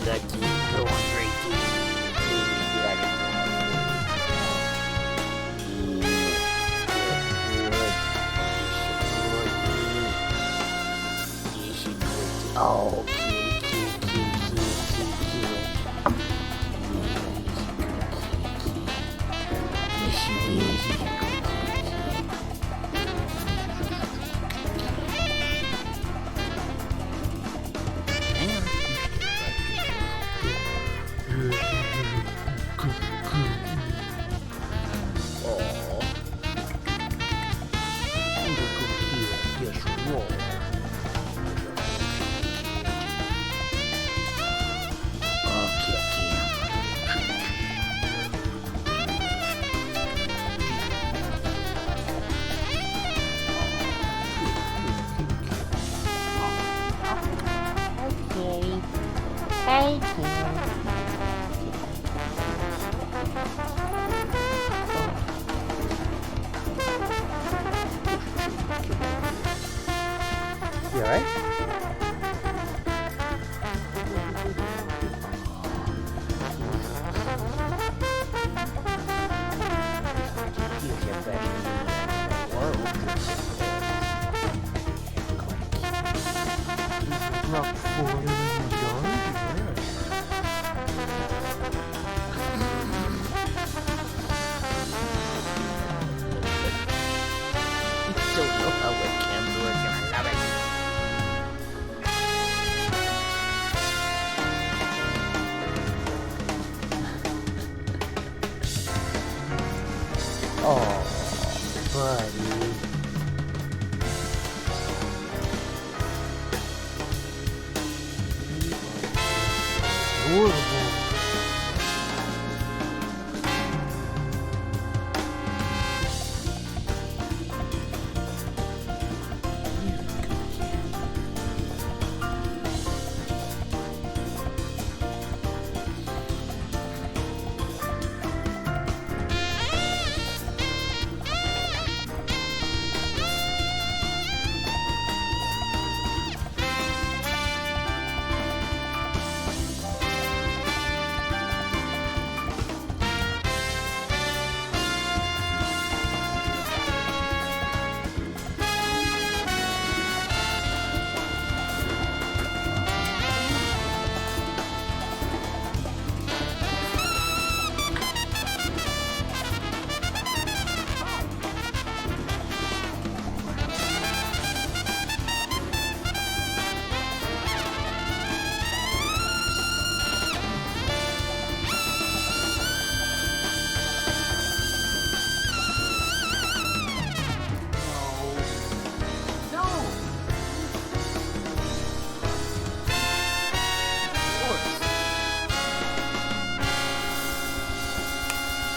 Lucky, go on, Grady. Oh, You alright? Rock falling in the yard, don't know how webcams work and I love it. Oh, buddy. Horrible.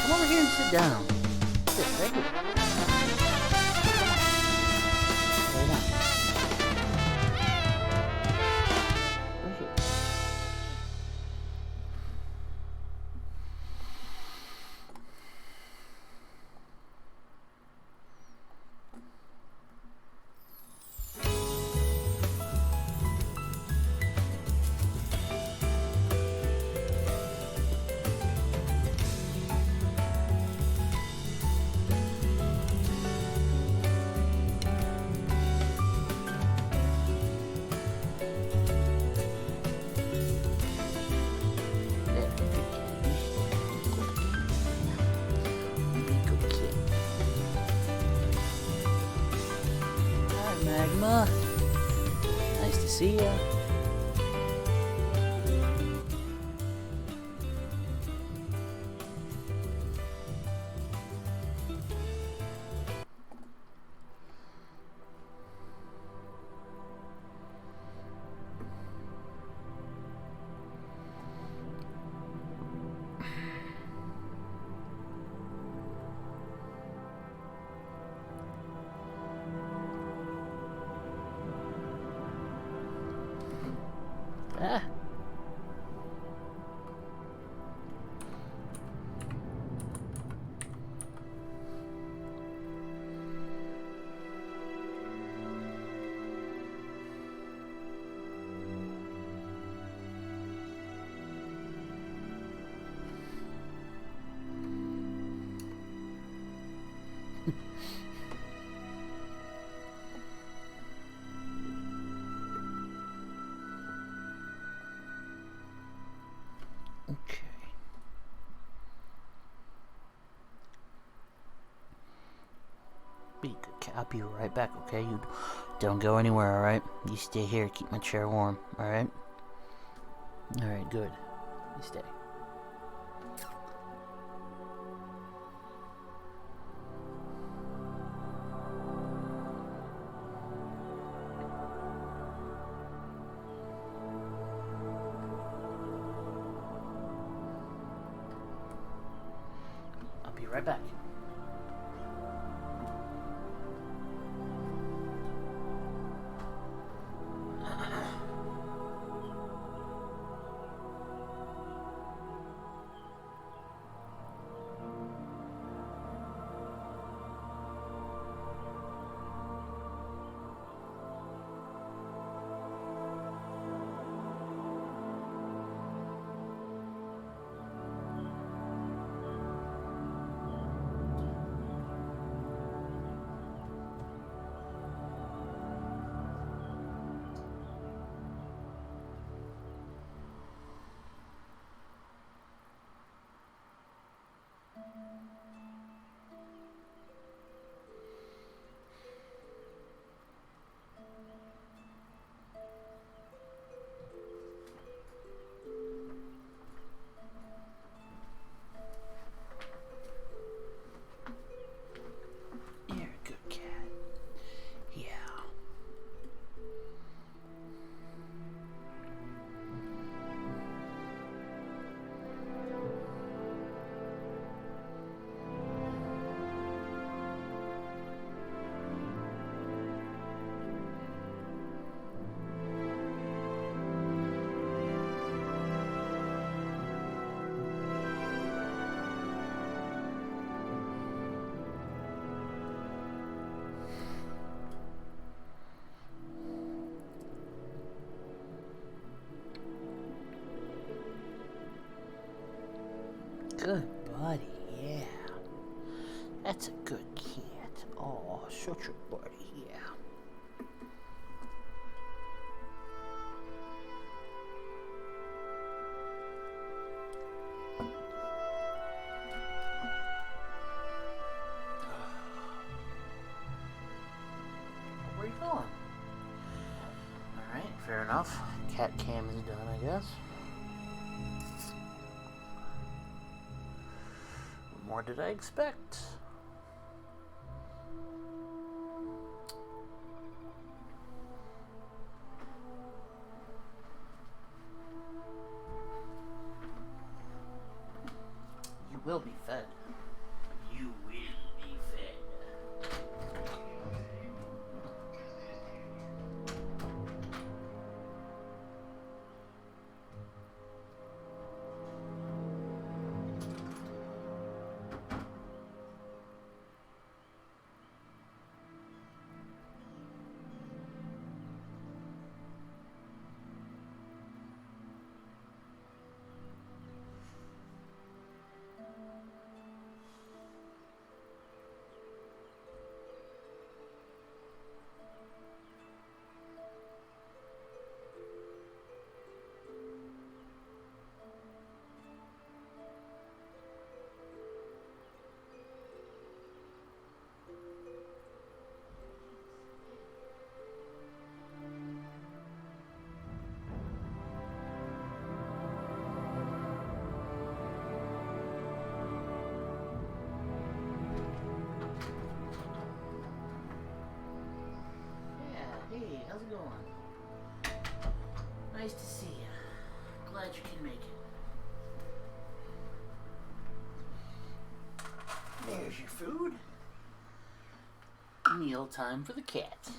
Come over here and sit down. Sit right here. Lay down. Right here. Magma. Nice to see ya. Ah. Okay. Be good cat. I'll be right back, okay? You don't go anywhere, alright? You stay here, keep my chair warm, alright? Alright, good. You stay. I'll be right back. You're a good cat. Yeah. Good buddy, yeah. That's a good cat. Oh, such a buddy, yeah. Where are you going? Alright, fair enough. Cat cam is done, I guess. What more did I expect? You will be fed. You will be fed. Hey, how's it going? Nice to see you. Glad you can make it. There's your food. Meal time for the cat.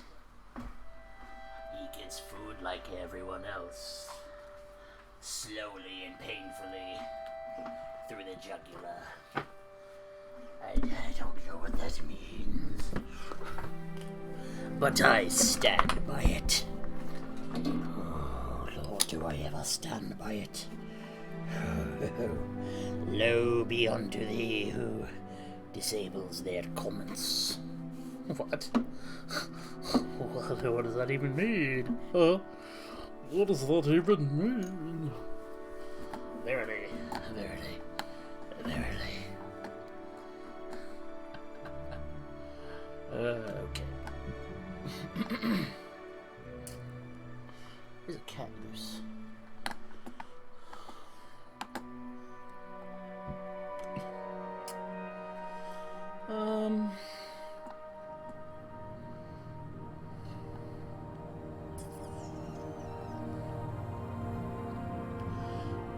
He gets food like everyone else. Slowly and painfully through the jugular. I don't know what that means. But I stand by it. Oh, Lord, do I ever stand by it. Lo be unto thee who disables their comments. What? What does that even mean? What does that even mean? Verily, Verily. Verily. Okay. There's a cat loose.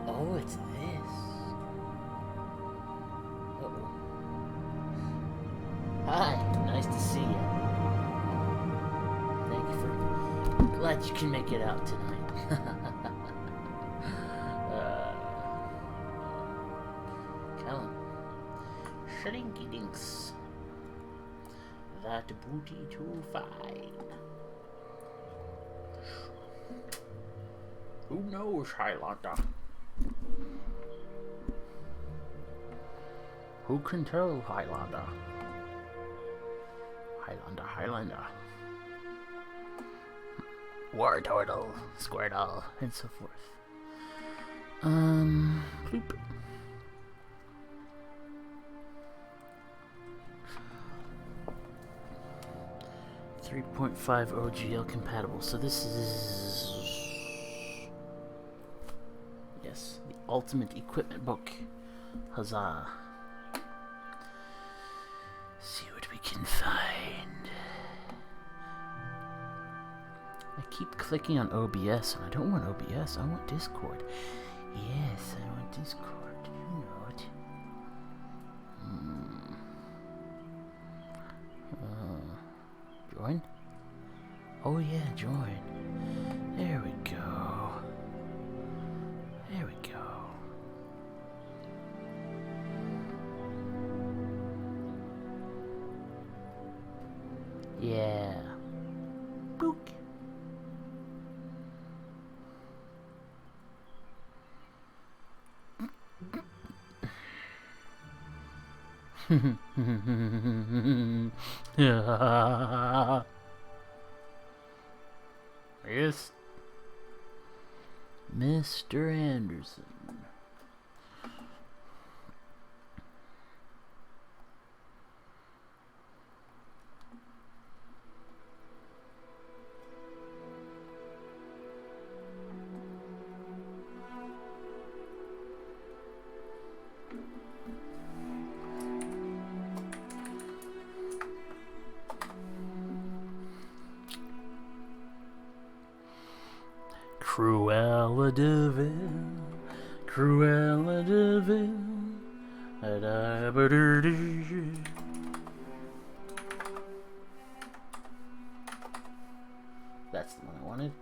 Oh, it's this. Uh-oh. Hi, nice to see you. Thank you for... Glad you can make it out tonight. Callum. Shrinky dinks. That booty too fine. Who knows, Highlander? Who can tell, Highlander? Highlander. War Turtle, Squirtle, and so forth. Bloop. .5 OGL compatible. So this is... Yes, the Ultimate Equipment Book. Huzzah. See what we can find. I keep clicking on OBS, and I don't want OBS. I want Discord. Yes, I want Discord. You know it. Join? Oh yeah, join. There we go. There we go. Yeah. Book. Yes. Mr. Anderson. Cruella de Vil, Cruella de Vil, that's the one I wanted.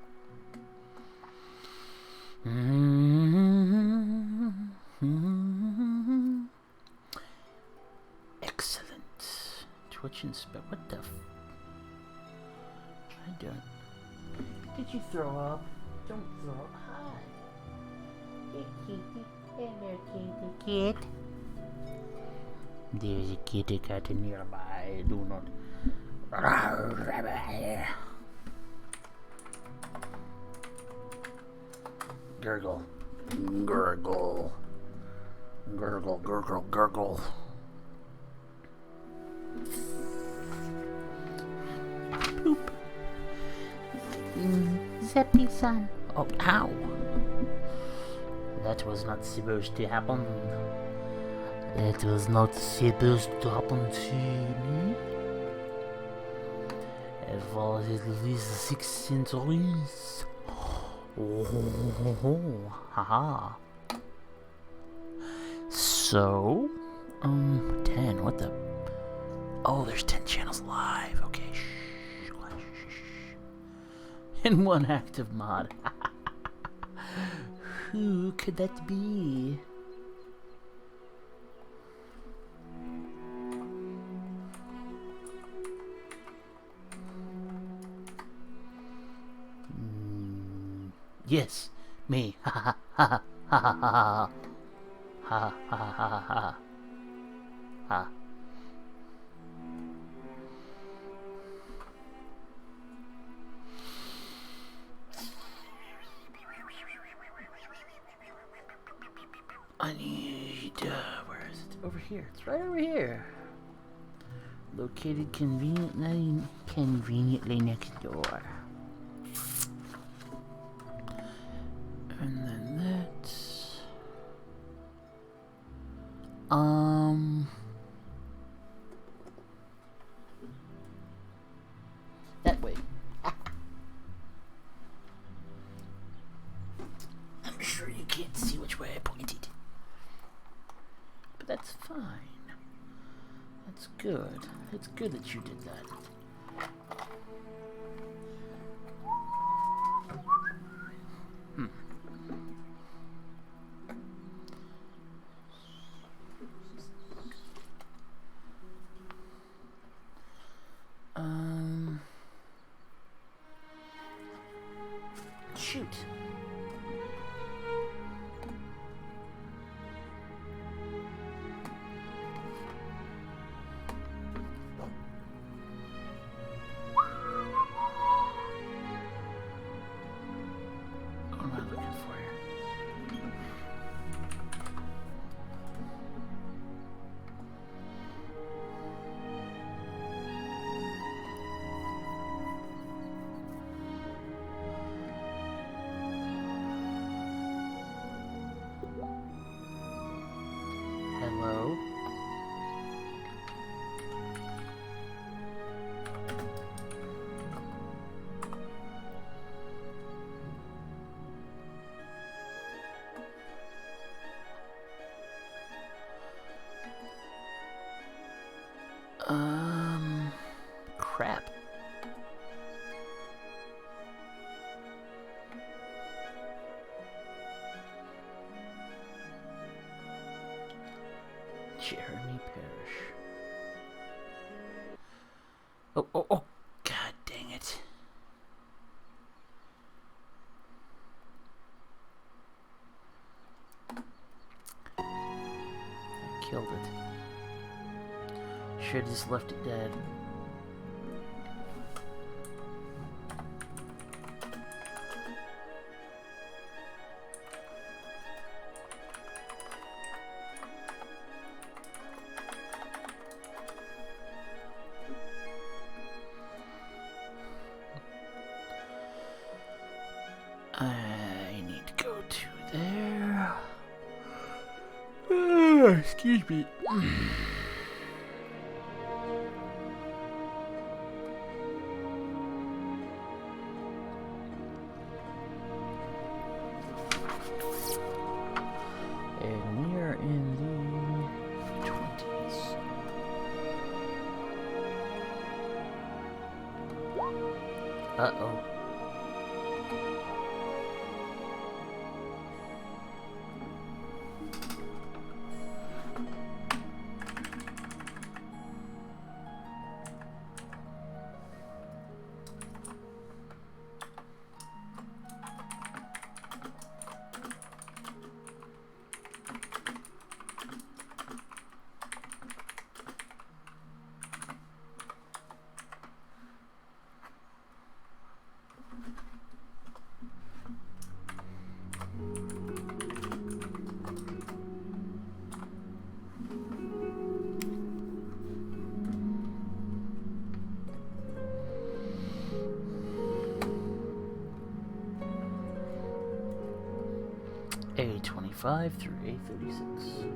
Excellent. Twitch and spit. What the I don't. Did you throw up? Don't throw up. Hi. Hey, kitty. Hello, kitty. Kid. There's a kitty cat nearby. Do not. Gurgle. Gurgle. Gurgle, gurgle, gurgle. Bloop. Zeppy-san. Oh, ow. That was not supposed to happen. That was not supposed to happen to me. For at least 6 centuries. Oh, haha. So, 10. What the? Oh, there's 10 channels live. Okay, shh. And 1 active mod. Who could that be? Yes, me. Ha ha ha ha ha ha ha ha ha ha ha ha. I need over here. It's right over here. Located conveniently next door. And then that's... That way. I'm sure you can't see which way I pointed. But that's fine. That's good. It's good that you did that. Shoot. What am I looking for here? Hello? Crap. Jeremy Parrish. Oh, God dang it. I killed it. Should have just left it dead. I need to go to there. Excuse me. And we are in the 20s. Uh-oh. A25 through A36.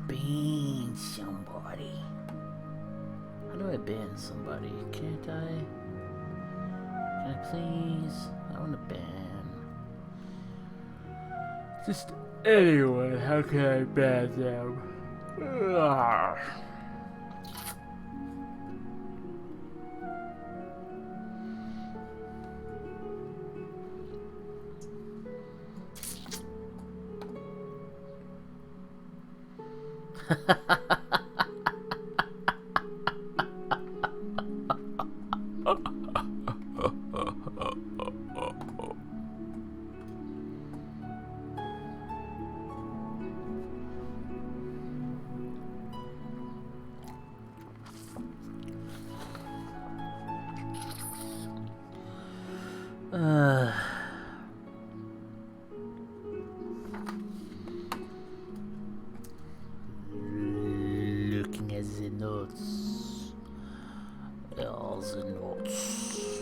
Ban somebody. How do I ban somebody? Can't I? Can I please? I want to ban. Just anyone. How can I ban them? Ugh. Looking at the notes. All the notes.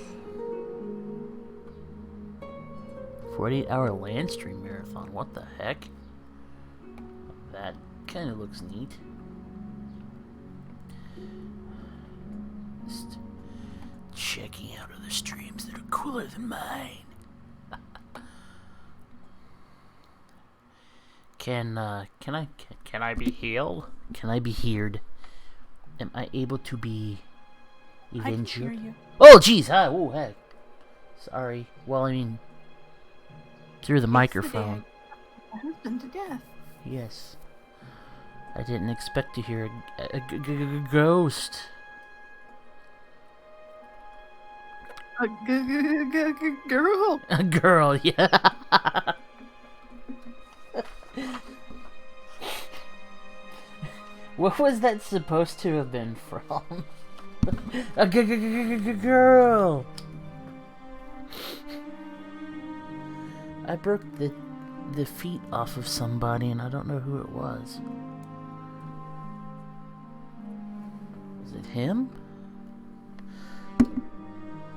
48-hour land stream marathon. What the heck? That kind of looks neat. Just checking out other streams that are cooler than mine. Can I be healed? Can I be heard? Am I able to be I can injured? hear you. Oh, jeez! Hi! Oh, heck! Sorry. Well, I mean, through the microphone. My husband to death. Yes. I didn't expect to hear a ghost. A girl. A girl, yeah. What was that supposed to have been from? A girl. I broke the feet off of somebody, and I don't know who it was. Was it him?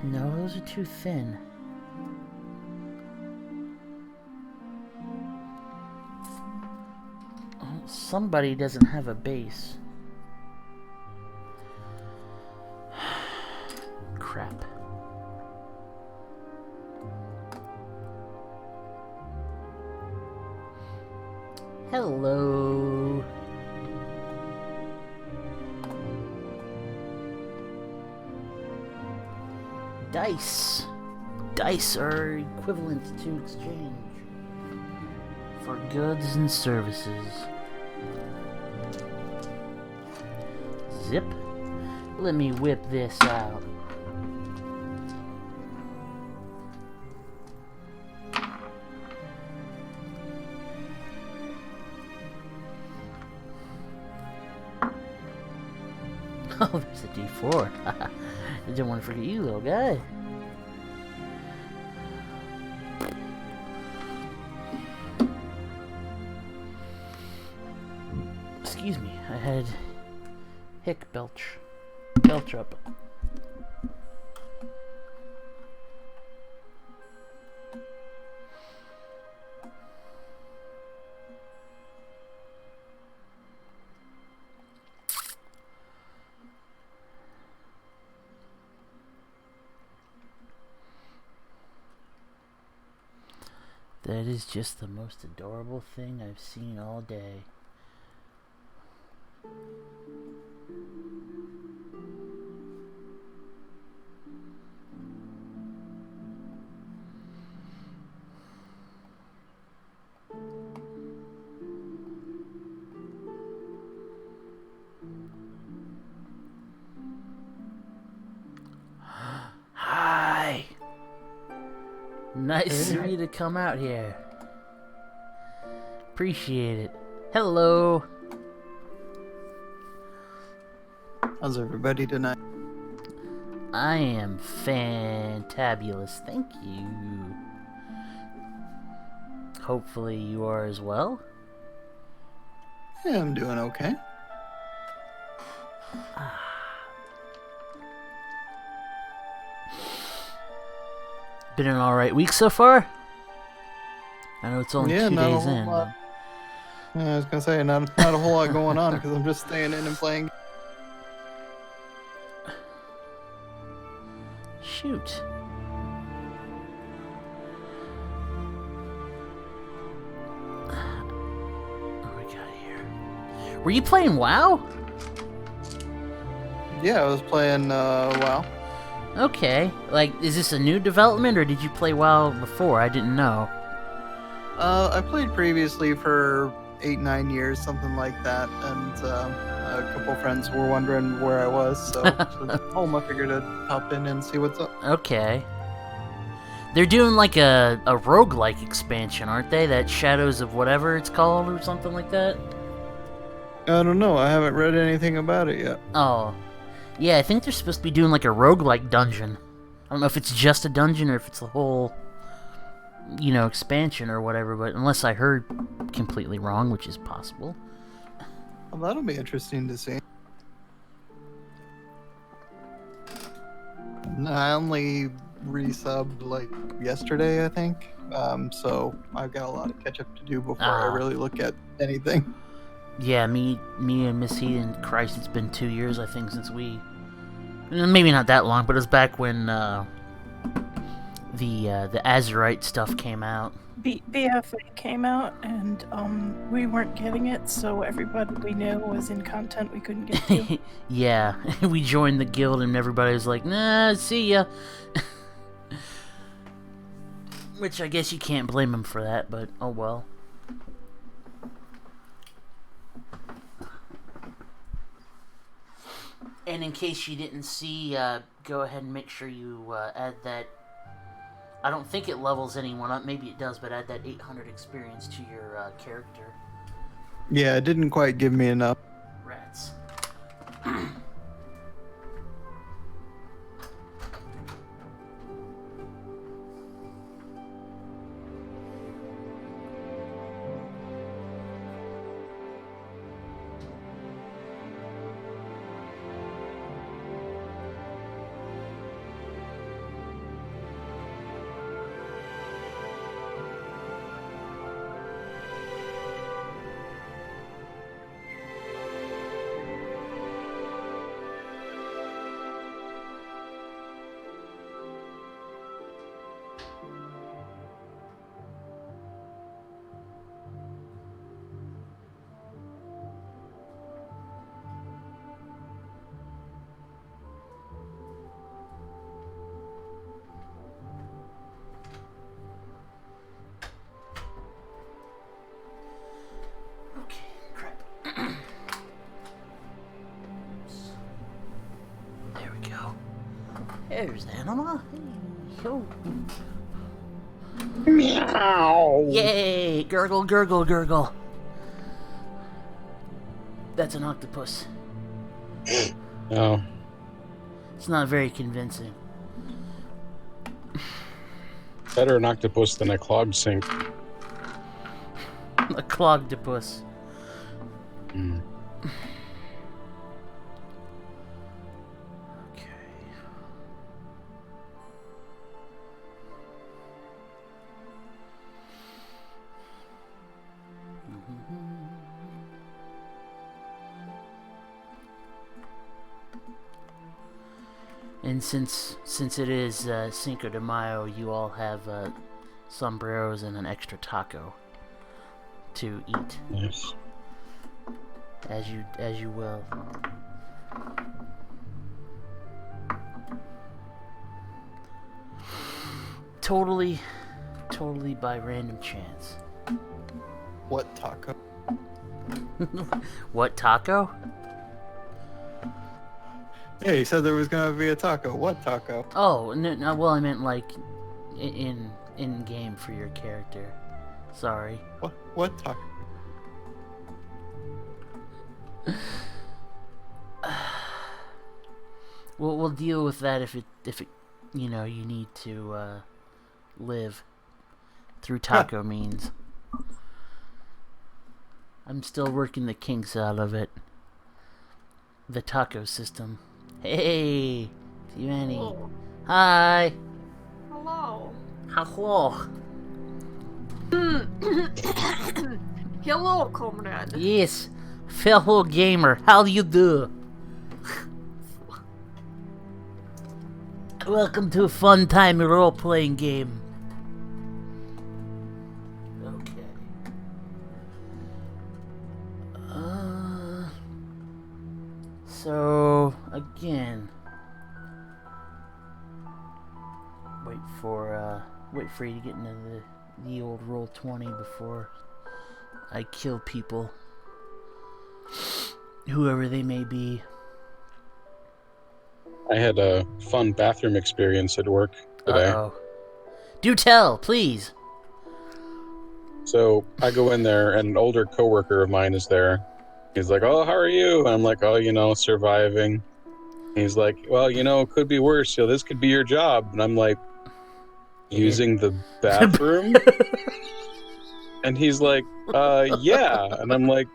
No, those are too thin. Somebody doesn't have a base. Crap. Hello. Dice. Dice are equivalent to exchange for goods and services. Zip. Let me whip this out. Oh, there's a D4. I didn't want to forget you, little guy. Excuse me, I had belch up. That is just the most adorable thing I've seen all day. Hi! Nice of you to come out here. Appreciate it. Hello! How's everybody tonight? I am fantabulous, thank you. Hopefully you are as well. Yeah, I'm doing okay. Been an alright week so far? I know it's only 2 not a days whole in. lot. Yeah, I was gonna say not a whole lot going on because I'm just staying in and playing. Shoot. What we got here? Were you playing WoW? Yeah, I was playing WoW. Okay. Like, is this a new development or did you play WoW before? I didn't know. I played previously for 8-9 years, something like that. And a couple friends were wondering where I was, so I figured I'd pop in and see what's up. Okay. They're doing like a roguelike expansion, aren't they? That Shadows of whatever it's called or something like that? I don't know. I haven't read anything about it yet. Oh. Yeah, I think they're supposed to be doing like a roguelike dungeon. I don't know if it's just a dungeon or if it's the whole, expansion or whatever, but unless I heard completely wrong, which is possible. Well, that'll be interesting to see. I only resubbed like yesterday, I think. So I've got a lot of catch up to do before I really look at anything. Yeah, me and Miss Heaton, Christ, it's been 2 years, I think, since we... Maybe not that long, but it was back when the Azurite stuff came out. BFA came out, and we weren't getting it, so everybody we knew was in content we couldn't get to. Yeah, we joined the guild, and everybody was like, nah, see ya. Which I guess you can't blame them for that, but oh well. And in case you didn't see, go ahead and make sure you add that. I don't think it levels anyone up. Maybe it does, but add that 800 experience to your character. Yeah, it didn't quite give me enough. Rats. There's Anima. Hey, yo. Meow. Yay! Gurgle, gurgle, gurgle. That's an octopus. Oh. It's not very convincing. Better an octopus than a clogged sink. A clogtopus. Mm. And since it is Cinco de Mayo, you all have sombreros and an extra taco to eat. Yes. As you will. Totally by random chance. What taco? What taco? Yeah, you said there was gonna be a taco. What taco? Oh, no, well, I meant like in game for your character. Sorry. What taco? We'll deal with that if it you need to live through taco means. I'm still working the kinks out of it. The taco system. Hey, Giovanni. Hello. Hi. Hello. Hello. Hello, comrade. Yes, fellow gamer. How do you do? Welcome to a fun time role-playing game. Okay. So again, wait for you to get into the old Roll20 before I kill people. Whoever they may be. I had a fun bathroom experience at work today. Uh-oh. Do tell, please. So I go in there, and an older coworker of mine is there. He's like, "Oh, how are you?" And I'm like, "Oh, surviving." He's like, "Well, it could be worse. This could be your job." And I'm like, "Using the bathroom?" And he's like, "Yeah." And I'm like,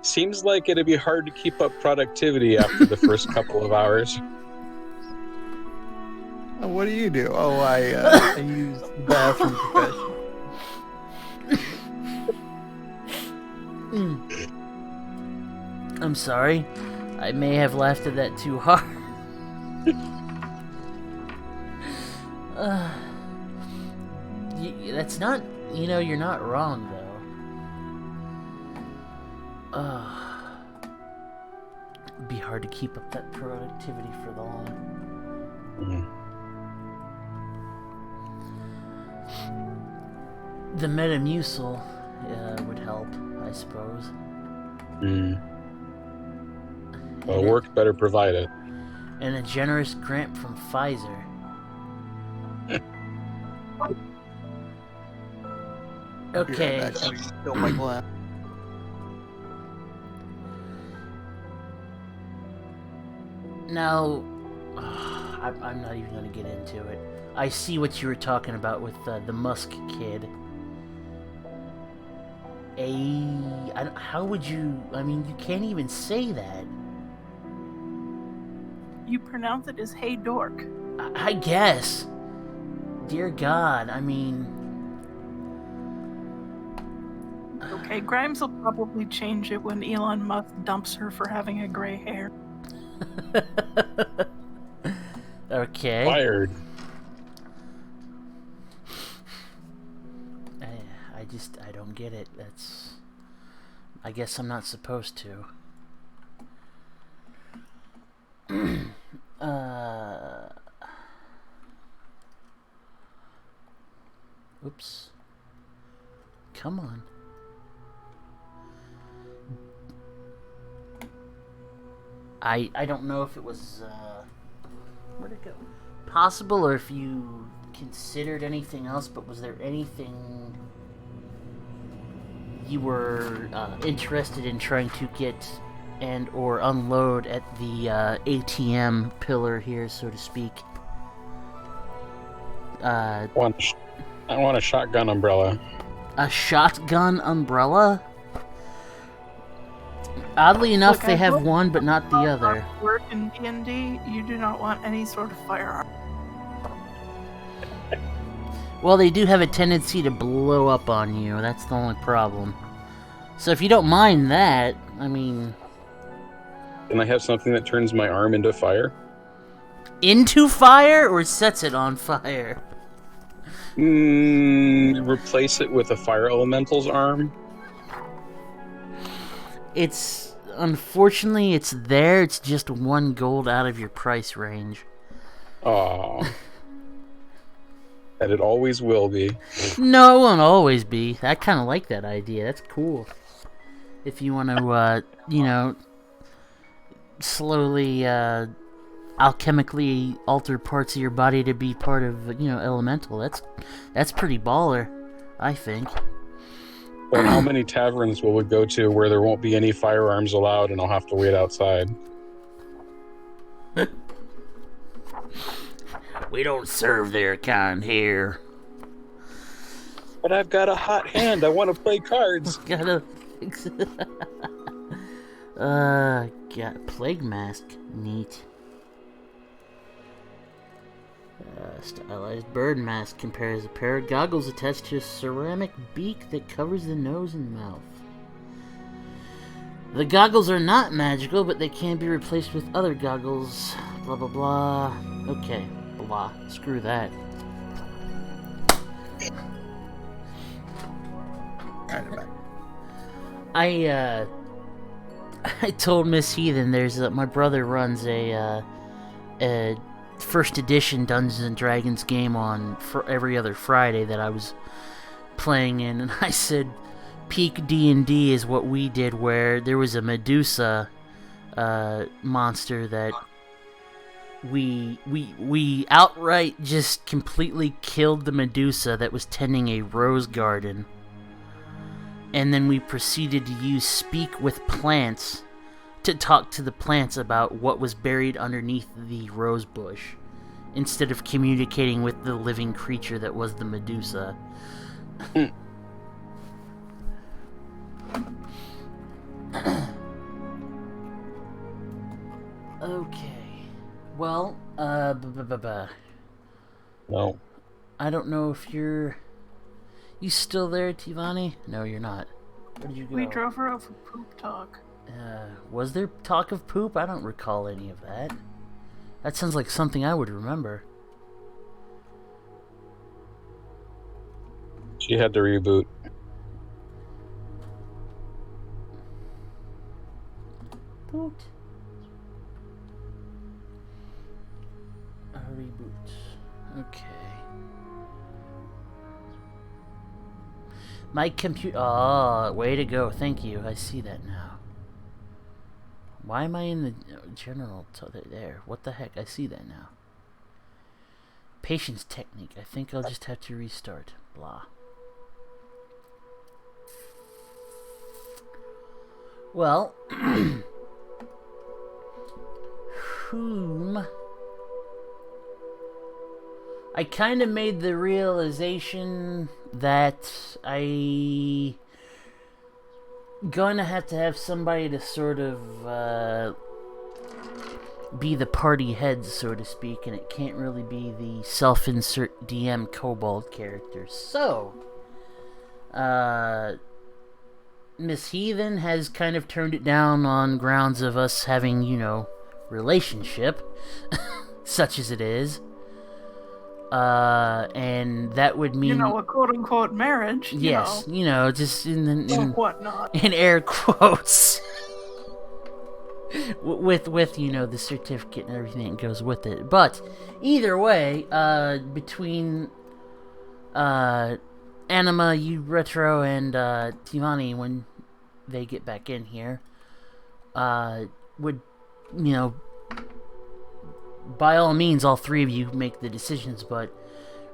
"Seems like it'd be hard to keep up productivity after the first couple of hours." What do you do? Oh, I use the bathroom professionally. I'm sorry. I may have laughed at that too hard. That's not... you're not wrong, though. It'd be hard to keep up that productivity for long. Mm-hmm. The Metamucil would help, I suppose. Well, work better provide it. And a generous grant from Pfizer. Okay. Yeah, that fill my glass. Now, I'm not even going to get into it. I see what you were talking about with the Musk kid. How would you... I mean, you can't even say that. You pronounce it as hey dork. I guess. Dear God, I mean... Okay, Grimes will probably change it when Elon Musk dumps her for having a gray hair. Okay. Fired. I don't get it. I guess I'm not supposed to. Oops. Come on. I don't know if it was, where'd it go? Possible, or if you considered anything else, but was there anything you were interested in trying to get and or unload at the ATM pillar here, so to speak? I want a shotgun umbrella. A shotgun umbrella? Oddly enough, Look, they I have hope one, but not the other. Work in D&D, you do not want any sort of firearm. Well, they do have a tendency to blow up on you. That's the only problem. So if you don't mind that, I mean... Can I have something that turns my arm into fire? Into fire, or sets it on fire? Replace it with a fire elemental's arm? Unfortunately, it's there. It's just 1 gold out of your price range. Aww. That it always will be. No, it won't always be. I kind of like that idea. That's cool. If you want to, slowly, alchemically alter parts of your body to be part of, elemental. That's pretty baller, I think. Well, how many taverns will we go to where there won't be any firearms allowed and I'll have to wait outside? We don't serve their kind here. But I've got a hot hand. I want to play cards. Got plague mask. Neat. Stylized bird mask compares a pair of goggles attached to a ceramic beak that covers the nose and mouth. The goggles are not magical, but they can be replaced with other goggles. Blah blah blah. Okay, blah. Screw that. I told Miss Heathen my brother runs a first edition Dungeons and Dragons game on for every other Friday that I was playing in, and I said, peak D&D is what we did, where there was a Medusa monster that we outright just completely killed the Medusa that was tending a rose garden. And then we proceeded to use speak with plants to talk to the plants about what was buried underneath the rose bush, instead of communicating with the living creature that was the Medusa. Okay. Well, No. I don't know if you're... You still there, Tivani? No, you're not. Where did you go? We drove her out for poop talk. Was there talk of poop? I don't recall any of that. That sounds like something I would remember. She had to reboot. Boot. A reboot. Okay. My computer... Oh, way to go. Thank you. I see that now. Why am I in the general... There. What the heck? I see that now. Patience technique. I think I'll just have to restart. Blah. Well... whom... I kind of made the realization that I gonna have to have somebody to sort of be the party head, so to speak, and it can't really be the self-insert DM kobold character. So, Miss Heathen has kind of turned it down on grounds of us having, you know, relationship, such as it is. And that would mean... You know, a quote-unquote marriage. Yes, you know, just in whatnot. In air quotes. with, you know, the certificate and everything that goes with it. But, either way, between, Anima, you Retro, and, Tivani, when they get back in here, would, you know... By all means, all three of you make the decisions, but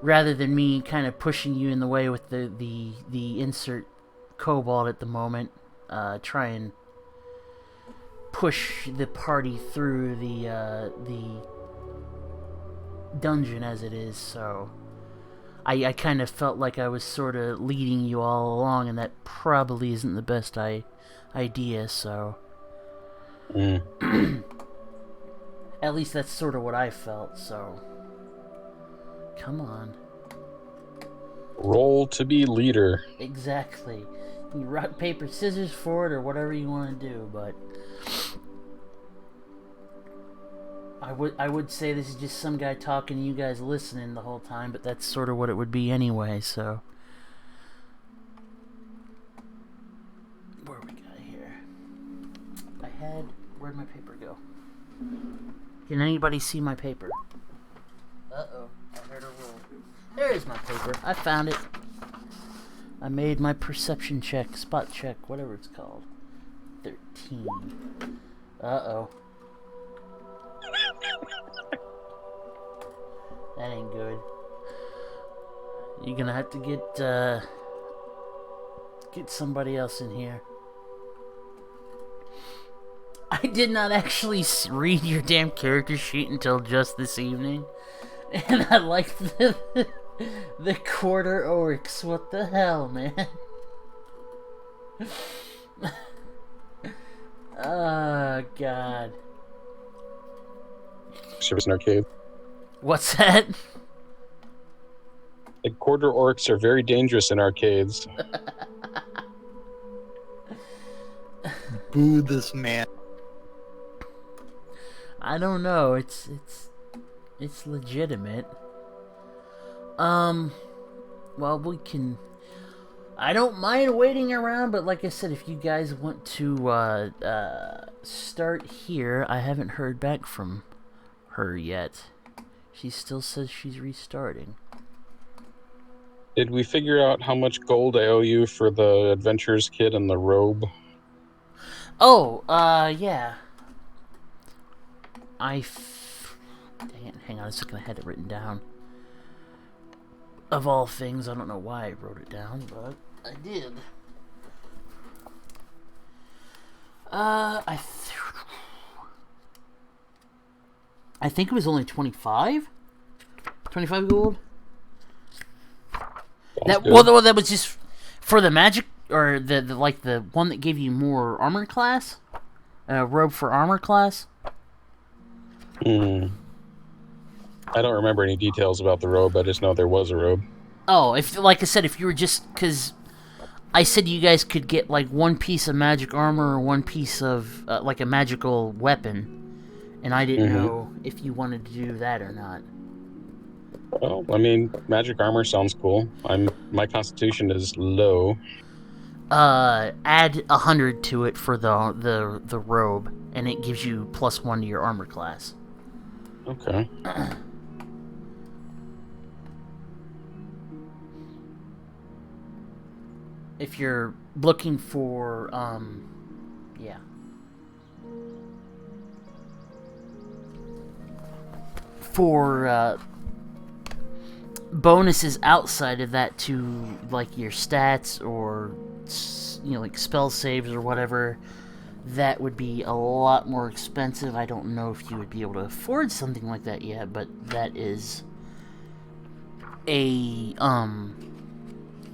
rather than me kind of pushing you in the way with the insert kobold at the moment, try and push the party through the dungeon as it is. So I kind of felt like I was sort of leading you all along, and that probably isn't the best idea. So. At least that's sort of what I felt, so... Come on. Roll to be leader. Exactly. You rock, paper, scissors for it, or whatever you want to do, but... I would say this is just some guy talking and you guys listening the whole time, but that's sort of what it would be anyway, so... Where we got here? Where'd my paper go? Can anybody see my paper? Uh-oh. I heard a roll. There's my paper. I found it. I made my perception check, spot check, whatever it's called. 13. Uh-oh. That ain't good. You're gonna have to get somebody else in here. I did not actually read your damn character sheet until just this evening. And I liked the quarter orcs. What the hell, man? Oh, God. Service in arcade. What's that? The quarter orcs are very dangerous in arcades. Boo this man. I don't know. It's legitimate. Well, we can... I don't mind waiting around, but like I said, if you guys want to start here, I haven't heard back from her yet. She still says she's restarting. Did we figure out how much gold I owe you for the adventurers kit and the robe? Oh, yeah. Dang it, hang on, I was just gonna have it written down. Of all things, I don't know why I wrote it down, but I did. I think it was only 25? 25 gold? That was just for the magic, or the one that gave you more armor class? Robe for armor class? I don't remember any details about the robe. I just know there was a robe. Oh, like I said, if you were just... Because I said you guys could get, like, one piece of magic armor or one piece of, like, a magical weapon. And I didn't know if you wanted to do that or not. Well, I mean, magic armor sounds cool. My constitution is low. Add 100 to it for the robe, and it gives you +1 to your armor class. Okay. If you're looking for, yeah. For, bonuses outside of that to, like, your stats or, you know, like spell saves or whatever, that would be a lot more expensive. I don't know if you would be able to afford something like that yet, but that is a,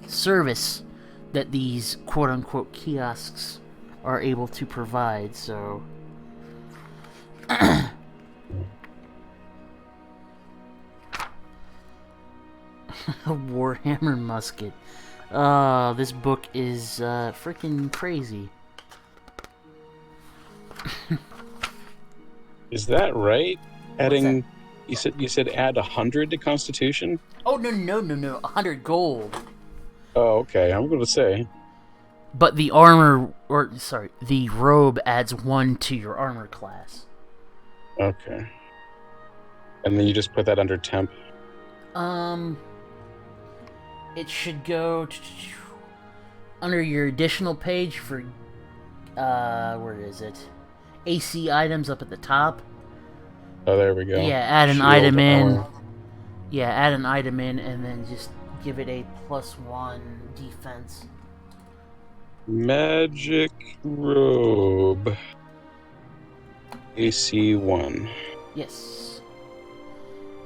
service that these quote-unquote kiosks are able to provide, so... A Warhammer musket. This book is, freaking crazy. Is that right? Adding... that? You said add 100 to constitution? Oh, no. 100 gold. Oh, okay. I'm going to say. But the the robe adds 1 to your armor class. Okay. And then you just put that under temp? It should go under your additional page for, where is it? AC items up at the top. Oh, there we go. Yeah, add an Shield item in. armor. Yeah, add an item in, and then just give it a +1 defense. Magic robe. AC 1. Yes.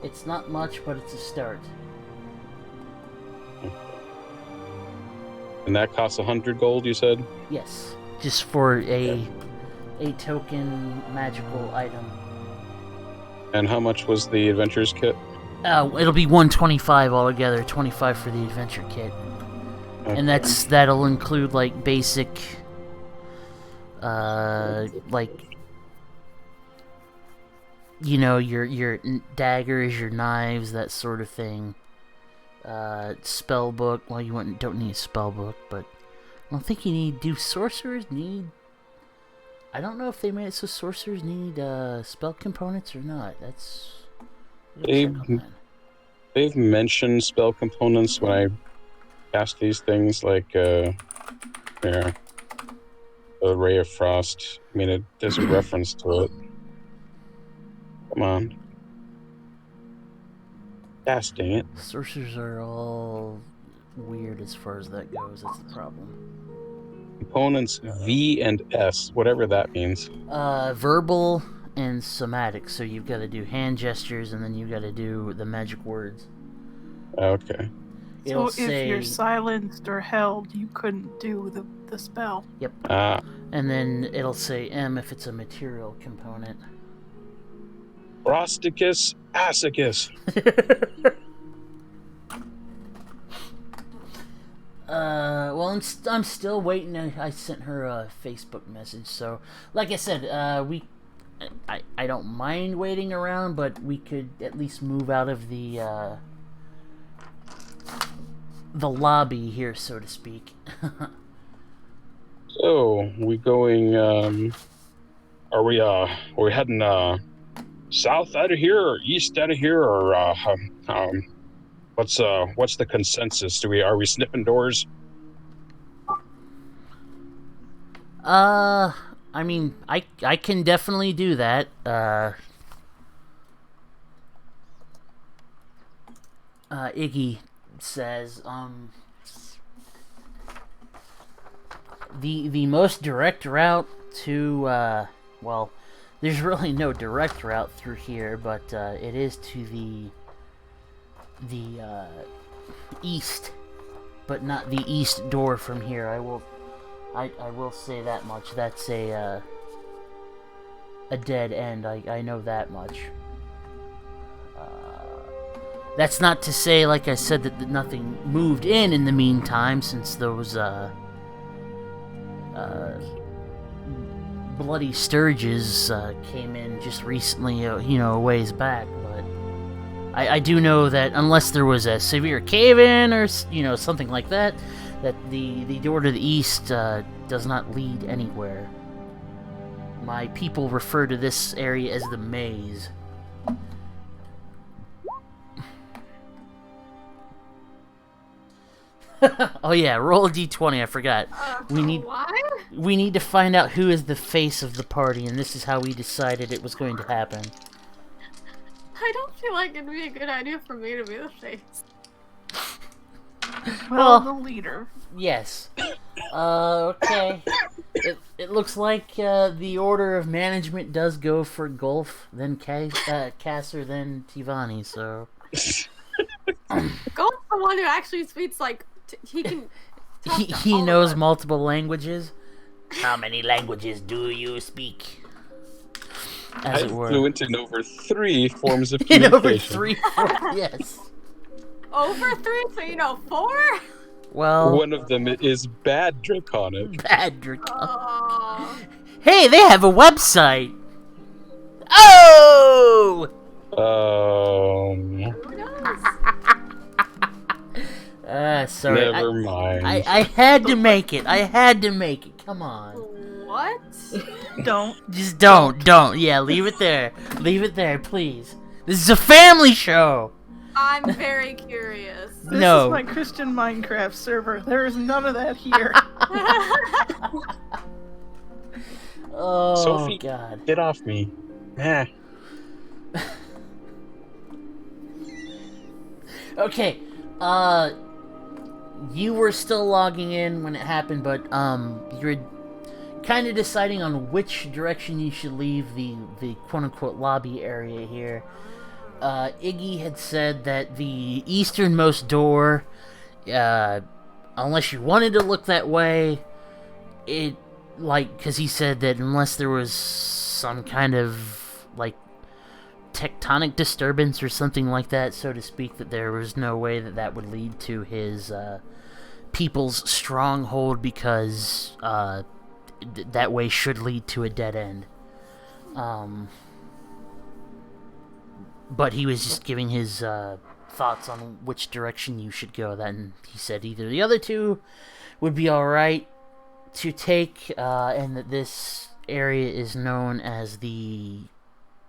It's not much, but it's a start. And that costs 100 gold, you said? Yes. Just for a token magical item. And how much was the adventurer's kit? It'll be 125 altogether, 25 for the adventure kit. Okay. And that'll include like basic like, you know, your daggers, your knives, that sort of thing. Spell book. Well, you don't need a spell book, but I don't think you need. Do sorcerers need? I don't know if they made it so sorcerers need spell components or not. That's. They've mentioned spell components when I cast these things, like the Ray of Frost. I mean, there's a reference to it. Come on. Gosh dang it. Sorcerers are all weird as far as that goes. That's the problem. Components V and S, whatever that means. Verbal and somatic. So you've got to do hand gestures, and then you've got to do the magic words. Okay. It'll So if you're silenced or held, you couldn't do the spell. Yep. Ah. And then it'll say M if it's a material component. Frosticus Assicus. Well, I'm still waiting. I sent her a Facebook message, so like I said, I don't mind waiting around, but we could at least move out of the lobby here, so to speak. So, we going, are we heading, south out of here, or east out of here, or, What's the consensus? Are we sniffing doors? I mean, I can definitely do that. Iggy says, the most direct route to, well, there's really no direct route through here, but, it is to the east, but not the east door from here. I will say that much. That's a dead end. I know that much. That's not to say, like I said, that nothing moved in the meantime, since those bloody sturges came in just recently, a ways back. But I do know that unless there was a severe cave-in or something like that, that the door to the east does not lead anywhere. My people refer to this area as the maze. Oh yeah, roll a d20, I forgot. We need to find out who is the face of the party, and this is how we decided it was going to happen. I don't feel like it'd be a good idea for me to be the face. Well, the leader. Yes. Okay. It looks like the order of management does go for Golf, then Kasser, then Tivani, so... Golf's the one who actually speaks, like, he can... He knows multiple languages. How many languages do you speak? As I'm it were. fluent in over 3 forms of In communication. over 3, yes. Over 3, so you know 4? Well... One of them is Bad Draconic. Bad Draconic. Hey, they have a website! Oh! Who knows? Sorry. Never mind. I had to make it. Come on. What? Just don't. Yeah, leave it there. Leave it there, please. This is a family show. I'm very curious. This is my Christian Minecraft server. There is none of that here. Oh, Sophie, God. get off me. Okay, you were still logging in when it happened, but, you're kind of deciding on which direction you should leave the quote-unquote lobby area here. Iggy had said that the easternmost door, unless you wanted to look that way, because he said that unless there was some kind of, tectonic disturbance or something like that, so to speak, that there was no way that would lead to his, people's stronghold, because, that way should lead to a dead end. But he was just giving his thoughts on which direction you should go. Then he said either the other two would be alright to take, and that this area is known as the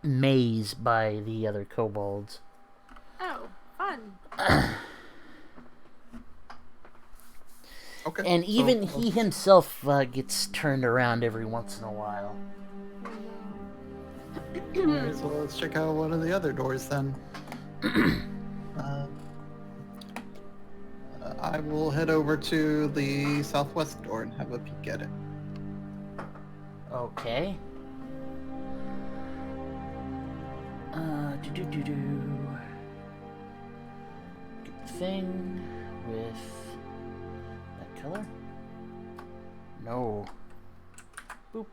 maze by the other kobolds. Oh, fun. Okay. And even he himself gets turned around every once in a while. Alright, so let's check out one of the other doors then. I will head over to the southwest door and have a peek at it. Okay. Good thing with that color? No. Boop.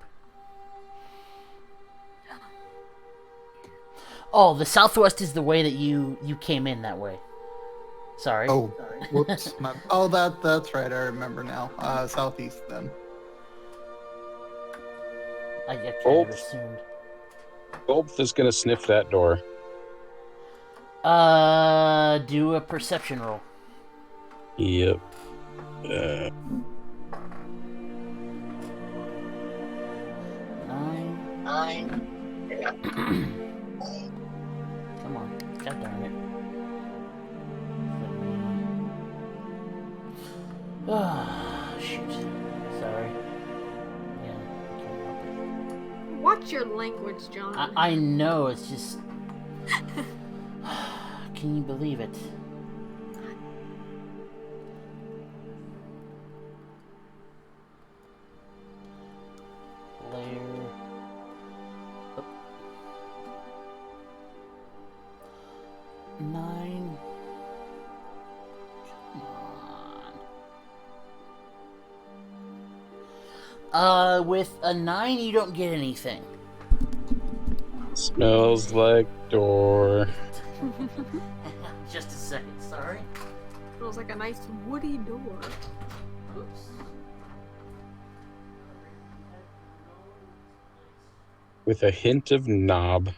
Oh, the southwest is the way that you came in that way. Sorry. Oh, whoops. That's right. I remember now. Southeast then. I kind Oh. of assumed. Golf is gonna sniff that door. Do a perception roll. Yep. 9. Come on. God darn it. Oh, shoot. Sorry. Yeah, I can't help it. Watch your language, John. I know, it's just... Can you believe it? Layer... Oh. 9... Come on. With a 9, you don't get anything. Smells like door. Just a second, sorry. Feels like a nice woody door. Oops. With a hint of knob.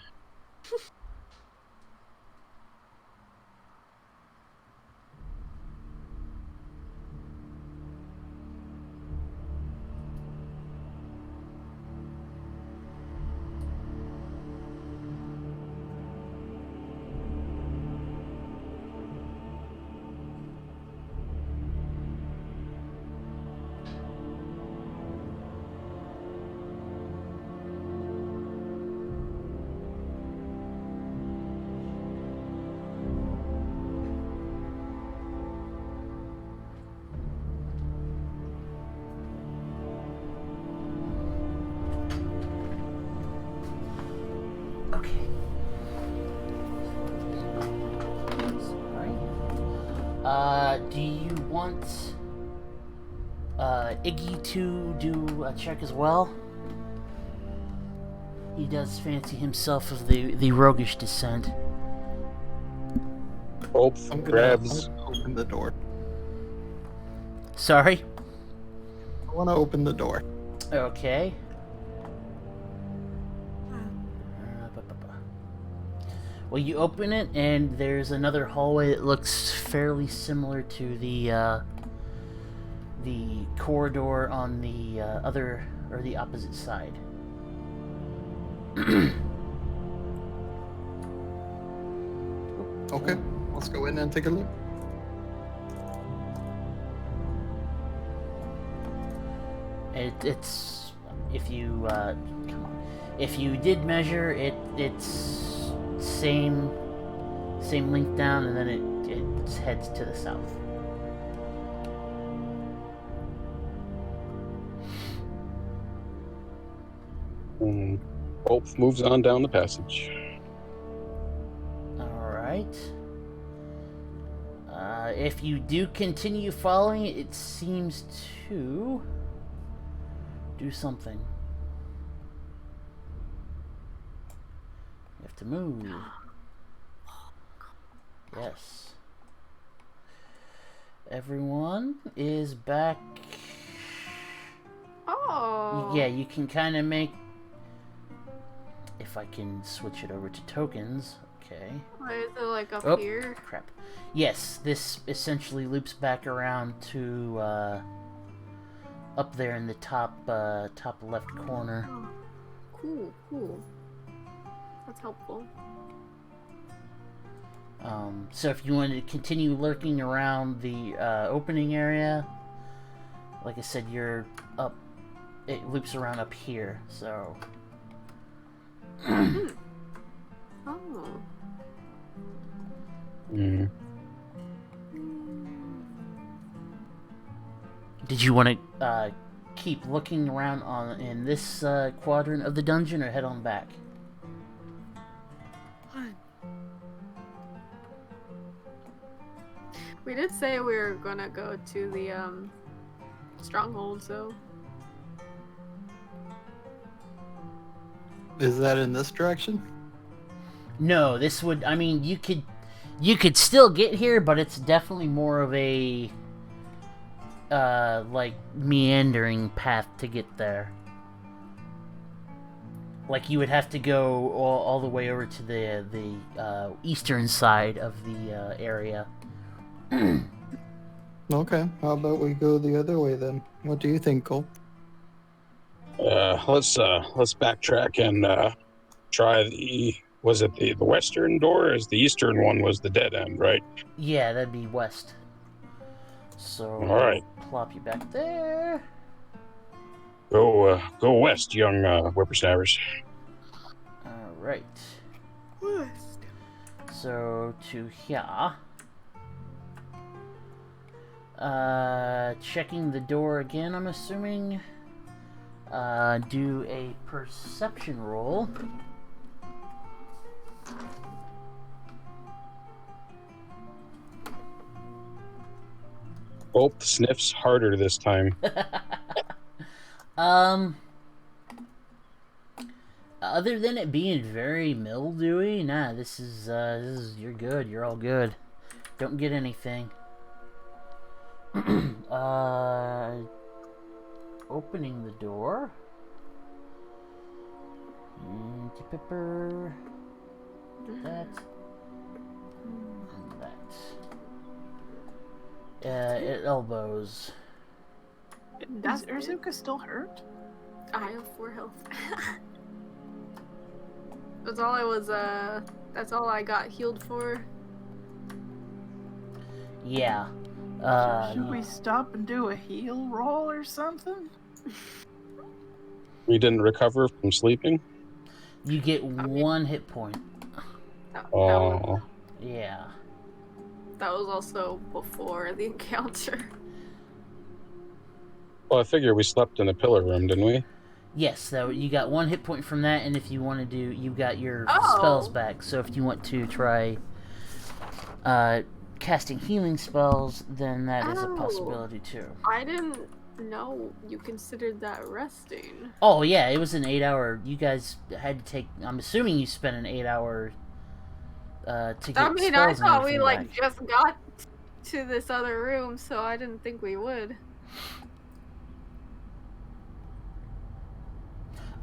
Okay. Sorry. Do you want Iggy to do a check as well? He does fancy himself of the roguish descent. Both I'm grabs. gonna open the door. Sorry? I want to open the door. Okay. Well, you open it, and there's another hallway that looks fairly similar to the corridor on the other, or the opposite side. Okay, let's go in and take a look. It's if you come on, if you did measure it, it's same length down, and then it heads to the south. Both moves on down the passage. All right. If you do continue following it, it seems to do something. You have to move. Yes. Everyone is back. Oh. Yeah, you can kind of make... If I can switch it over to tokens. Okay. Why is it like up Oh, here? crap. Yes, this essentially loops back around to up there in the top left corner. Oh. Cool. That's helpful. So if you wanted to continue lurking around the opening area, like I said, you're up. It loops around up here. So. Oh. Did you want to keep looking around in this quadrant of the dungeon, or head on back? We did say we were gonna go to the stronghold, so Is that in this direction? No, this would. I mean, you could still get here, but it's definitely more of a like meandering path to get there. Like you would have to go all the way over to the eastern side of the area. Okay, how about we go the other way then? What do you think, Cole? Let's backtrack and try the. Was it the western door? As the eastern one was the dead end, right? Yeah, that'd be west. So. All right. plop you back there. Go west, young whippersnappers. Alright. So, to here. Checking the door again, I'm assuming. Do a perception roll. Both sniffs harder this time. Other than it being very mildewy, nah, this is you're good. You're all good. Don't get anything. Opening the door. Pepper. That. And that. It elbows. Is Urzuka still hurt? I have 4 health. That's all I was, that's all I got healed for. Yeah. Should we stop and do a heal roll or something? We didn't recover from sleeping? You get 1 hit point. Oh. Yeah. That was also before the encounter. Well, I figure we slept in a pillar room, didn't we? Yes, so you got 1 hit point from that, and if you want to do, you got your spells back. So if you want to try casting healing spells, then that is a possibility too. I didn't know you considered that resting. Oh yeah, it was an 8-hour. You guys had to take. I'm assuming you spent an 8-hour to get I mean, spells I thought we and everything like back. just got to this other room, so I didn't think we would.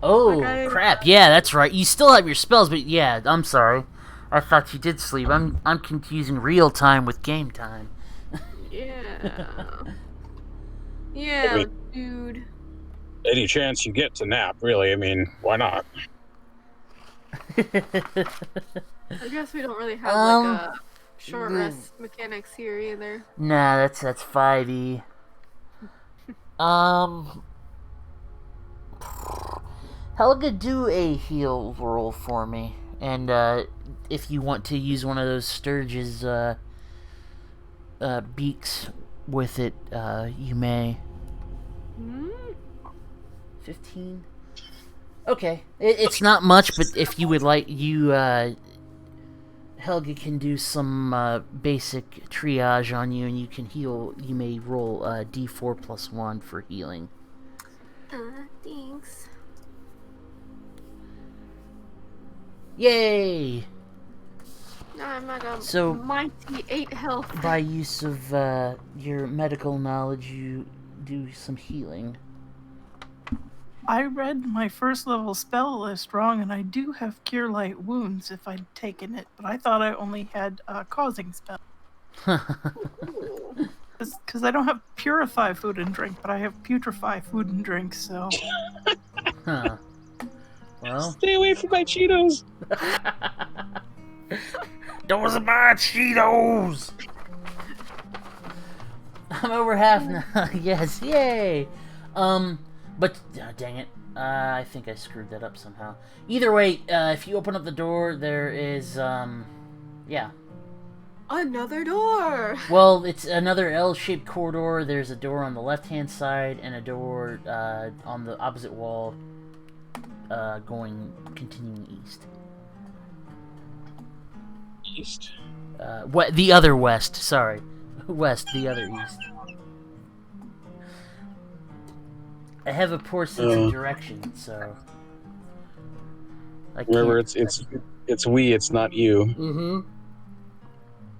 Oh Okay. crap! Yeah, that's right. You still have your spells, but yeah, I'm sorry. I thought you did sleep. I'm confusing real time with game time. Yeah. Yeah, dude. Any chance you get to nap, really. I mean, why not? I guess we don't really have like a short rest mechanics here either. Nah, that's 5e. Helga, do a heal roll for me, and if you want to use one of those Sturge's beaks with it, you may. 15. Okay, it's not much, but if you would like, Helga can do some basic triage on you, and you can heal. You may roll D4 plus 1 for healing. Thanks. Yay! I'm at a So, mighty 8 health. by use of your medical knowledge, you do some healing. I read my first level spell list wrong, and I do have Cure Light Wounds if I'd taken it, but I thought I only had Causing spell. Because I don't have Purify Food and Drink, but I have Putrefy Food and Drink, so... Huh. Well, Stay away from my Cheetos! those are my Cheetos! I'm over half now. Yes, yay! But dang it, I think I screwed that up somehow. Either way, if you open up the door, there is yeah. Another door! Well, it's another L-shaped corridor. There's a door on the left-hand side and a door on the opposite wall, continuing east. East? The other west. Sorry, west. The other east. I have a poor sense of direction, so. Remember, it's we, it's not you. Mm-hmm.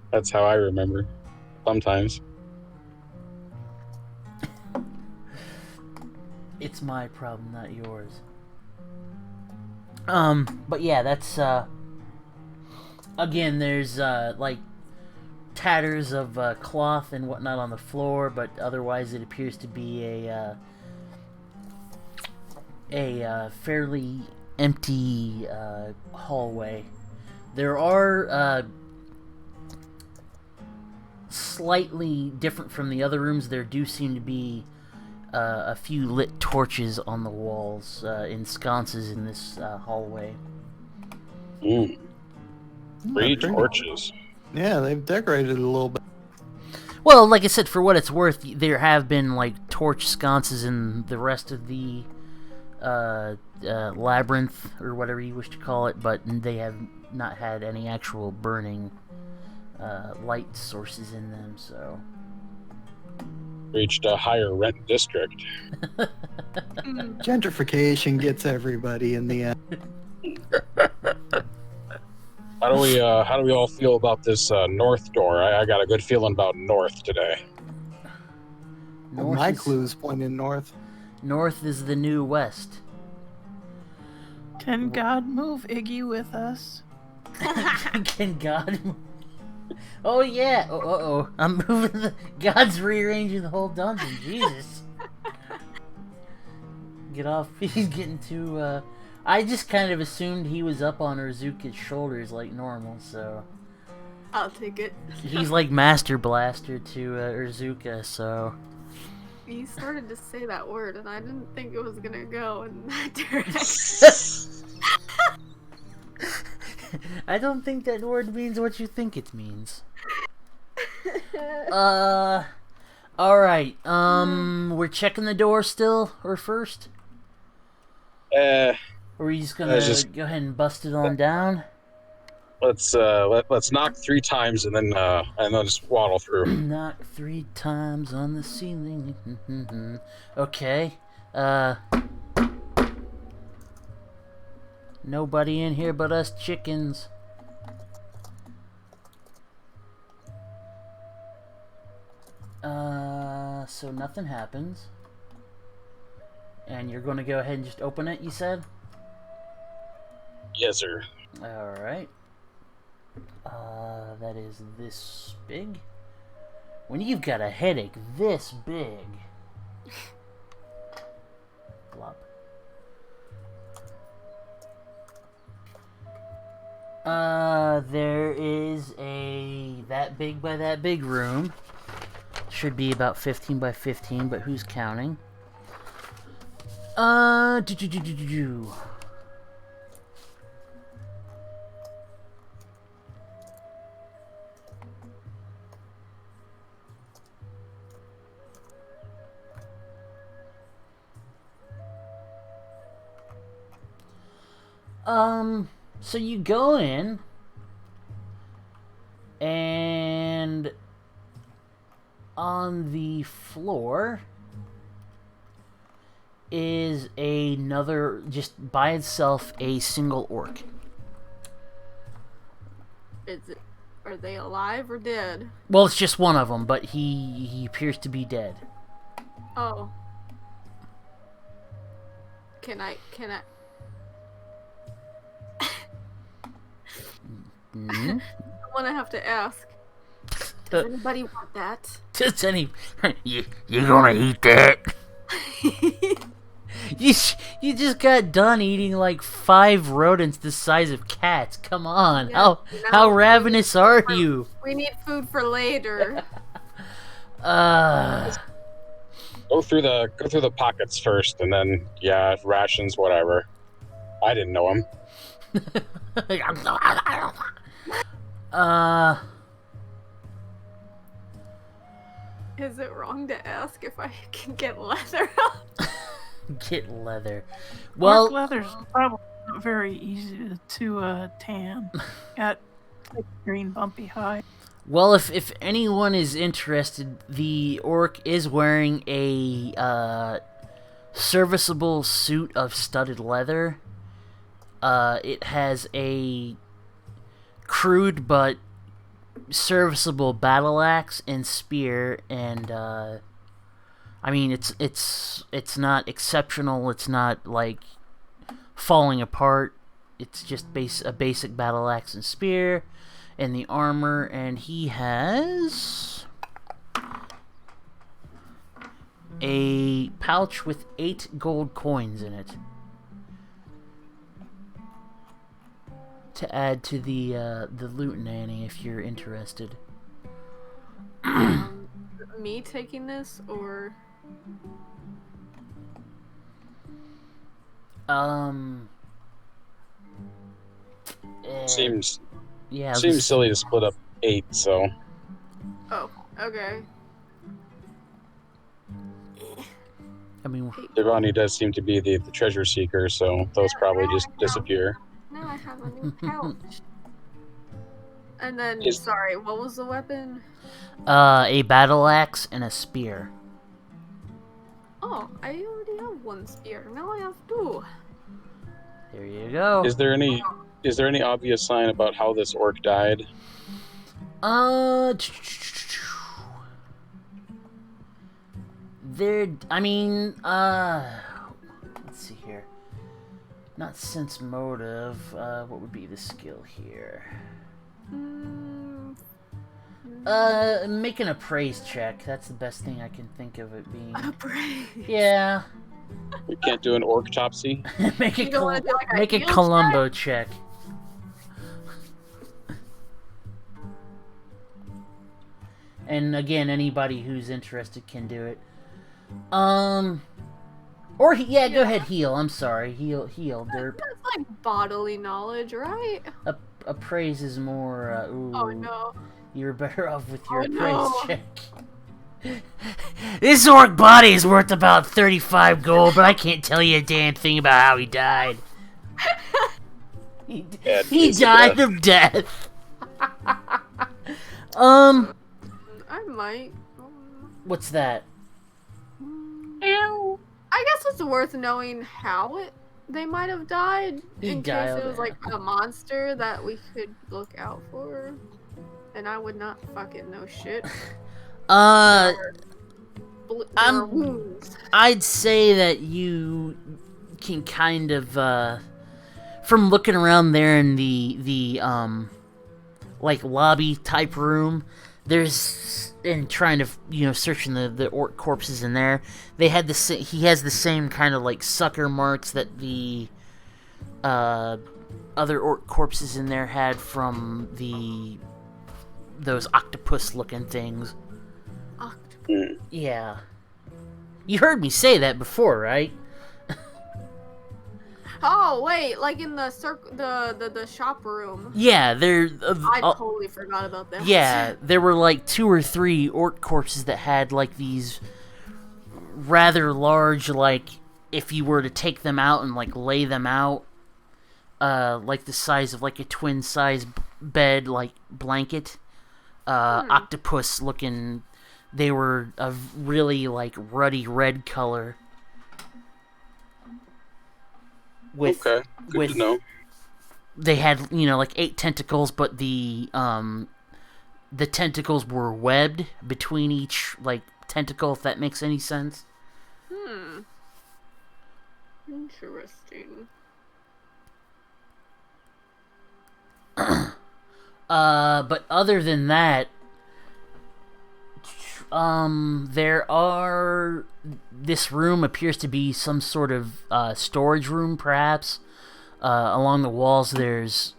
That's how I remember. Sometimes. It's my problem, not yours. But yeah, that's again, there's like tatters of cloth and whatnot on the floor, but otherwise it appears to be a fairly empty hallway. There are slightly different from the other rooms. There do seem to be a few lit torches on the walls in sconces in this hallway. Ooh. Three pretty. torches. Yeah, they've decorated it a little bit. Well, like I said, for what it's worth, there have been like torch sconces in the rest of the labyrinth, or whatever you wish to call it, but they have not had any actual burning light sources in them, so... Reached a higher rent district. Gentrification gets everybody in the end. How do we all feel about this north door? I got a good feeling about north today. North My is, clues pointing north. North is the new west. Can God move Iggy with us? Can God move? Oh yeah! Uh-oh. I'm moving the... God's rearranging the whole dungeon. Jesus. Get off. He's getting too, I just kind of assumed he was up on Urzuka's shoulders like normal, so... I'll take it. He's like Master Blaster to Urzuka, so... You started to say that word, and I didn't think it was gonna go in that direction. I don't think that word means what you think it means. Alright, we're checking the door still, or first? Or are you just gonna go ahead and bust it on down? Let's knock 3 times and then just waddle through. Knock 3 times on the ceiling. Okay. Nobody in here but us chickens. So nothing happens. And you're gonna go ahead and just open it, you said? Yes, sir. Alright. That is this big. When you've got a headache this big. Blop. There is a that big by that big room. Should be about 15 by 15, but who's counting? So you go in, and on the floor is another, just by itself, a single orc. Are they alive or dead? Well, it's just one of them, but he appears to be dead. Oh. Can I... Mm-hmm. I want to have to ask. Does anybody want that? Does any... You gonna eat that? You just got done eating like 5 rodents the size of cats. Come on, Yeah, how ravenous are you? We need food for later. Go through the pockets first, and then rations, whatever. I didn't know him. Is it wrong to ask if I can get leather? Get leather. Well, Orc leather's probably not very easy to tan. Got thick, green, bumpy hide. well, if anyone is interested, the orc is wearing a serviceable suit of studded leather. It has a crude but serviceable battle axe and spear, and I mean it's not exceptional. It's not like falling apart. It's just a basic battle axe and spear, and the armor. And he has a pouch with 8 gold coins in it to add to the loot nanny if you're interested. Me taking this or? Seems Yeah. I was seems just- silly to split up 8. So Oh, okay. I mean, Devani does seem to be the treasure seeker, so those probably just disappear. Now I have a new pouch. And then, Is- sorry, what was the weapon? a battle axe and a spear. Oh, I already have 1 spear. Now I have 2. There you go. Is there any obvious sign about how this orc died? There. I mean, let's see here. Not sense motive. What would be the skill here? Make an appraise check. That's the best thing I can think of it being. Appraise. Yeah. We can't do an autopsy. Make You don't wanna do, like, a make a heal Columbo check. And again, anybody who's interested can do it. Or yeah, go ahead, heal. I'm sorry, heal, derp. That's like bodily knowledge, right? Appraise is more. Ooh, Oh no. you're better off with your Oh, appraise no. check. This orc body is worth about 35 gold, but I can't tell you a damn thing about how he died. He It's a died death. of death. I might. What's that? I guess it's worth knowing how they might have died He in case died, it was like yeah. a monster that we could look out for. And I would not fucking know shit. Or wounds. I'd say that you can kind of, from looking around there in the like lobby type room, and trying to, searching the orc corpses in there, he has the same kind of like sucker marks that the other orc corpses in there had from those octopus looking things. Yeah. You heard me say that before, right? Oh wait, like in the the shop room. Yeah, they're. I totally forgot about that. Yeah, there were like 2 or 3 orc corpses that had like these rather large, like if you were to take them out and like lay them out, like the size of like a twin size bed, like blanket, octopus looking. They were a really like ruddy red color. Okay, good to know. They had, like 8 tentacles, but the tentacles were webbed between each like tentacle, if that makes any sense. Interesting. But other than that, this room appears to be some sort of storage room, perhaps. Along the walls, there's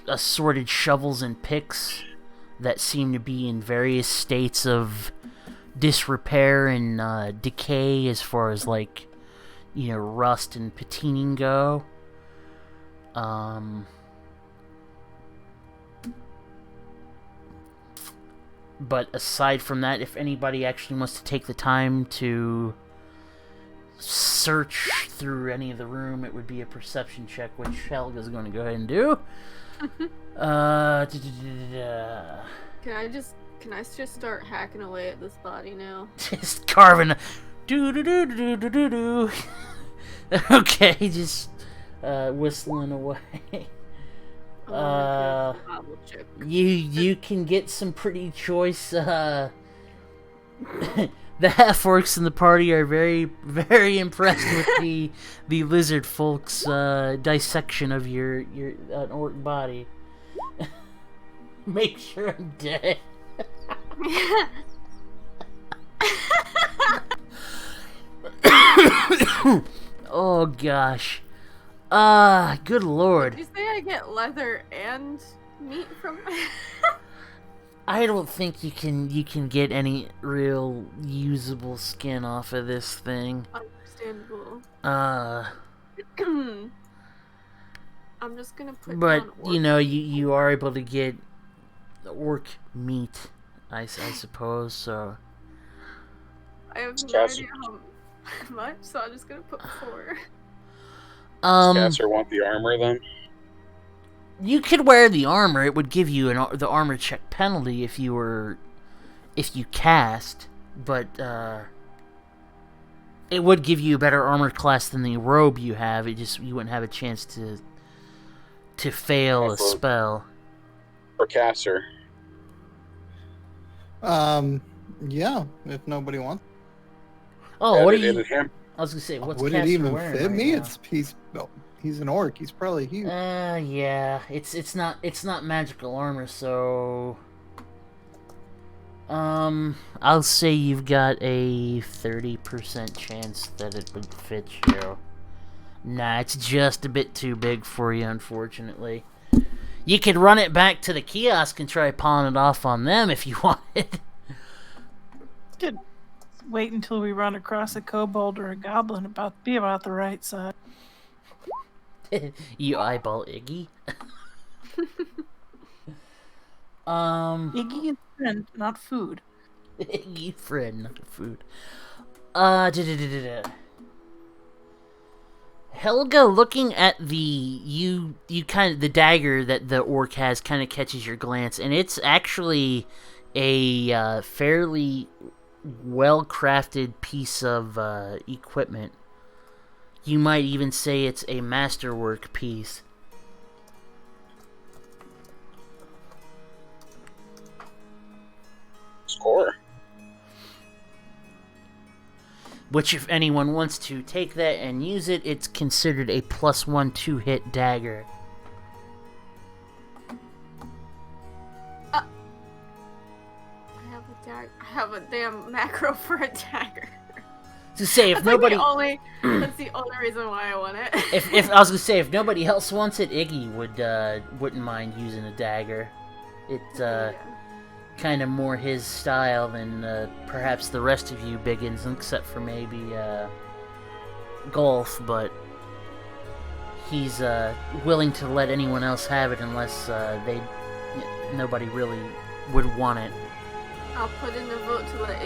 assorted shovels and picks that seem to be in various states of disrepair and decay, as far as like, rust and patining go. But aside from that, if anybody actually wants to take the time to search through any of the room, it would be a perception check, which Helga's going to go ahead and do. Can I just start hacking away at this body now? Just carving. Do. Okay, just whistling away. You can get some pretty choice. The half orcs in the party are very, very impressed with the lizard folks' dissection of your orc body. Make sure I'm dead. Oh gosh. Good lord. Did you say I get leather and meat from I don't think you can get any real usable skin off of this thing. Understandable. I'm just gonna put But down you know, you are able to get orc meat, I suppose. So I have no Cassie. idea how much, so I'm just gonna put 4. Does Casser want the armor then? You could wear the armor. It would give you the armor check penalty if you cast, but it would give you a better armor class than the robe you have. You wouldn't have a chance to fail a spell. For Casser. Yeah, if nobody wants. Oh, what are you? Him. I was gonna say, what's Would it Castor even wearing fit right me? now? He's an orc. He's probably huge. Yeah. It's not magical armor, so I'll say you've got a 30% chance that it would fit you. Nah, it's just a bit too big for you, unfortunately. You could run it back to the kiosk and try pawning it off on them if you wanted. Could wait until we run across a kobold or a goblin be about the right size. You eyeball Iggy. Iggy and friend, not food. Iggy friend, not food. Helga, looking at the dagger that the orc has, kind of catches your glance, and it's actually a fairly well-crafted piece of equipment. You might even say it's a masterwork piece. Score. Which, if anyone wants to take that and use it, it's considered a +1 2-hit dagger. I have a damn macro for a dagger. To say, if nobody... That's the only reason why I want it. if I was gonna say, if nobody else wants it, Iggy wouldn't mind using a dagger. It's kind of more his style than perhaps the rest of you biggins, except for maybe Golf. But he's willing to let anyone else have it unless nobody really would want it. I'll put in a vote to let Iggy